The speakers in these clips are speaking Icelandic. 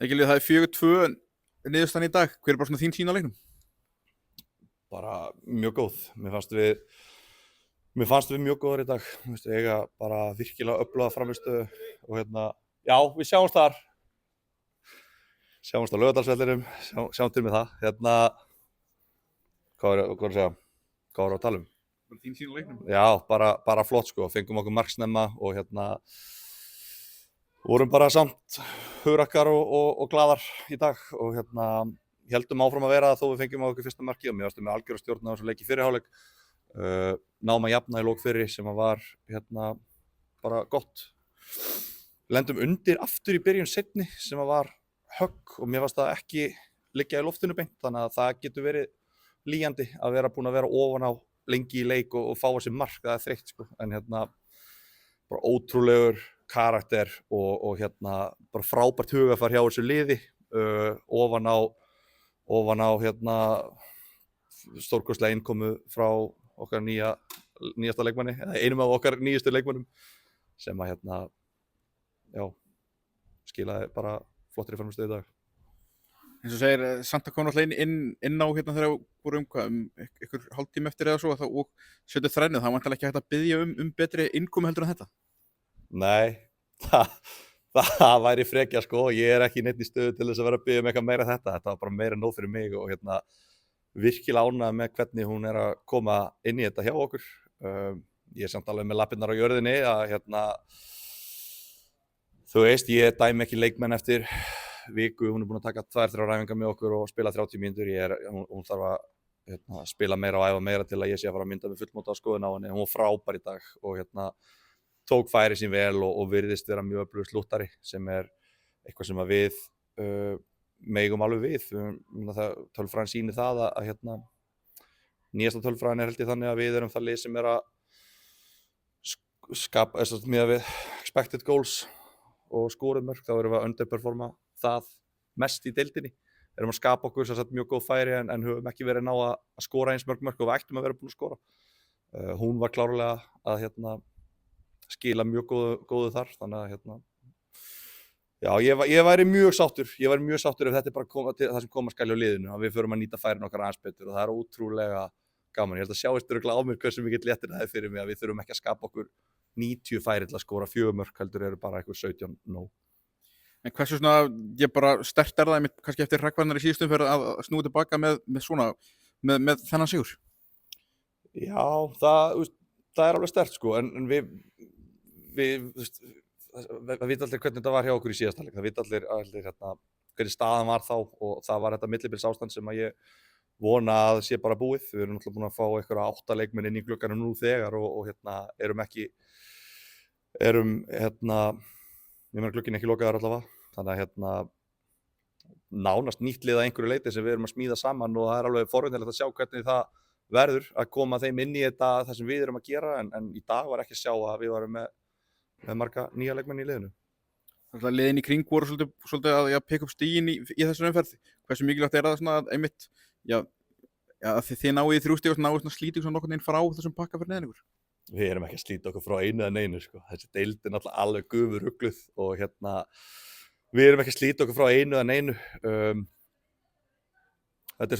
Egil, það er 4-2 niðurstaðan í dag. Hver er bara svona þín sýn á leiknum? Bara mjög góð. Mér fannst við mjög góðar í dag. Eiga bara virkilega öfluga frammistöðu og já, við sjáumst þar. Sjáumst á Laugardalsvellinum, sjáum til með það. Hvað er að segja? Hvað var að tala um? Þín sýn á leiknum? Já, bara flott sko. Fengum okkur marksnemma og vorum bara samt hugrakkar og glaðar í dag og heldum áfram að vera þó við fengjum á okkur fyrsta marki og mér varstu með algjör að stjórna á þessu leik í fyrri hálfleik. Náum að jafna í lok fyrri sem að var bara gott. Lendum undir aftur í byrjun seinni sem að var högg og mér varst það ekki liggja í loftinu beint þannig að það getur verið lýjandi að vera búin að vera ofan á lengi í leik og fá þessi mark, það er þreytt sko. En bara ótrúlegur karakter og bara frábært hugafar hjá þessu liði ofan á stórkostlega innkomu frá okkar nýjasta leikmanni eða einum af okkar nýjustu leikmannum sem að já, skilaði bara flottri frammistöðu í dag. Eins og segir, Santa kom náttúrulega inn á þegar voru ykkur hálftíma eftir eða svo og setja þrænið, það var vantilega ekki hægt að biðja um betri innkomu heldur en þetta? Nei, það væri frekja sko, ég er ekki neitt í stöðu til þess að vera að biðja eitthvað meira þetta var bara meira nóg fyrir mig og virkilega ánægð með hvernig hún er að koma inn í þetta hjá okkur. Ég er samt alveg með lappirnar á jörðinni að þú veist, ég dæmi ekki leikmenn eftir viku, hún er búin að taka 2-3 ræfingar með okkur og spila 30 mínútur, hún þarf að spila meira og æfa meira til að ég sé að fara að mynda með fullmóta skoðun á henni, hún var frábær í dag og tók færi sín vel og virðist vera mjög öflugur slúttari sem er eitthvað sem að við megum alveg við, tölfræðin sýnir það að nýjasta tölfræðin er held ég þannig að við erum það lið sem er að skapa, miðað við expected goals og skorumörk, þá erum við að underperforma það mest í deildinni, erum að skapa okkur mjög góð færi en höfum ekki verið ná að skora eins mörg og við ættum að vera búin að skora. Hún var klárlega að skila mjög góðu þar, þannig að já, ég væri mjög sáttur ef þetta er bara það sem koma skal hjá liðinu, að við förum að nýta færin okkar aðeins betur og það er ótrúlega gaman. Ég held að sjáist örugglega á mér hversu mikill léttir það er fyrir mig að við þurfum ekki að skapa okkur 90 færi til að skora 4 mörk, heldur eru bara eitthvað 17 nóg. En hversu ég bara sterkt er það kannski eftir hrakkvarnar í síðustum fyrir að snúa tilbaka með þennan sigur? Já, það er alveg sterkt sko, en við vita allir hvernig þetta var hjá okkur í síðasta leik, það vita allir hvernig staðan var þá og það var þetta millibils ástand sem að ég vona að sé bara búið. Við erum náttúrulega búin að fá einhverja 8 leikmenn inn í glugganum nú þegar og ég meina glugginn ekki lokaður allavega, þannig að nánast nýtt lið að einhverju leyti sem við erum að smíða saman og það er alveg forvitnilegt að sjá hvernig það verður að koma þeim inn í það sem við erum að gera en í dag var ekki að sjá að við varum með marga nýja leikmenn í liðinu. Liðin í kring voru svolítið að peka upp stigin í þessari umferð. Hversu mikilvægt er það einmitt, að þið náið í 3 stig og náið slítið nokkurn veginn frá þessum pakka fyrir neðan ykkur? Við erum ekki að slíta okkur frá einu eða neinu sko. Þessi deild er náttúrulega alveg gufurugluð og við erum ekki að slíta okkur frá einu eða neinu. Þetta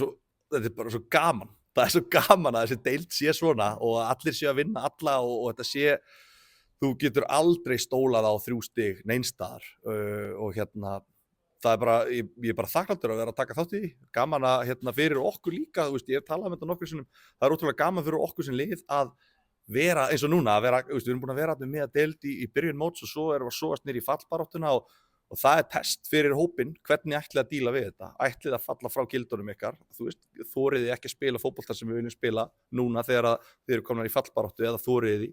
er bara svo gaman. Það er svo gaman að þessi deild sé svona og allir sé að vinna alla og þetta sé, þú getur aldrei stólað á 3 stig neinstaðar og það er bara, ég er bara þakklátur að vera að taka þátt í því. Gaman að fyrir okkur líka, þú veist, ég hef talað um þetta nokkrum sinnum, það er ótrúlega gaman fyrir okkur sem lið að vera eins og núna, við erum búin að vera með að deild í byrjun móts og svo erum við að sogast niður í fallbaráttuna og það er test fyrir hópinn, hvernig ætlið að díla við þetta, ætlið að falla frá gildunum ykkar, þú veist, þoriði ekki að spila fótbolta sem við viljum spila núna þegar þið eru komnar í fallbaráttu eða þoriði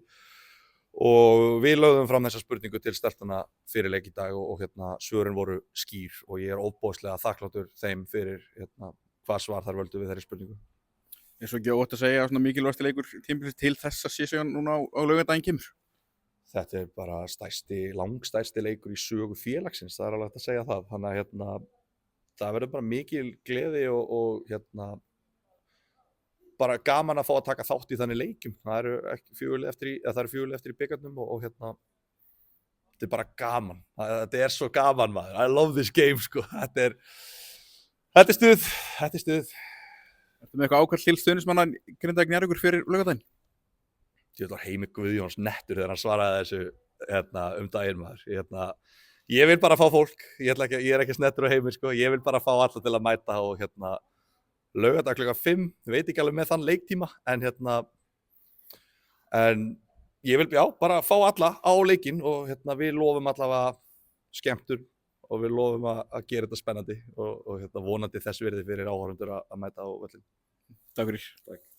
og við lögðum fram þessa spurningu til stelpuna fyrir leik í dag og svörin voru skýr og ég er ofboðslega þakkláttur þeim fyrir hvað svar þar völdu við þeirri spurningu. Eins og ekki ótt að segja að mikilvægasti leikur tímabilsins til þessa síðan núna á laugardaginn kemur? Þetta er bara langstærsti leikur í sögu félagsins, það er alveg hægt að segja það. Þannig að það verður bara mikil gleði og bara gaman að fá að taka þátt í þannig leikjum. Það eru 4 lið eftir í bikarnum og þetta bara gaman, þetta svo gaman maður, I love this game sko, þetta er stuð. Ertu með eitthvað ákvæmt til stuðnismanna Grindavík Njarðvíkur fyrir laugardaginn? Ég var Heimir Guðjóns nettur þegar hann svaraði þessu daginn maður. Ég vil bara fá fólk, ég er ekki snettur á Heimir sko, ég vil bara fá alla til að mæta og laugardag klukkan 5, ég veit ekki alveg með þann leiktíma, en ég vil bara fá alla á leikinn og við lofum allavega skemmtun og við lofum að gera þetta spennandi og vonandi þess virði fyrir áhorfendur að mæta á völlinn. Takk fyrir. Takk.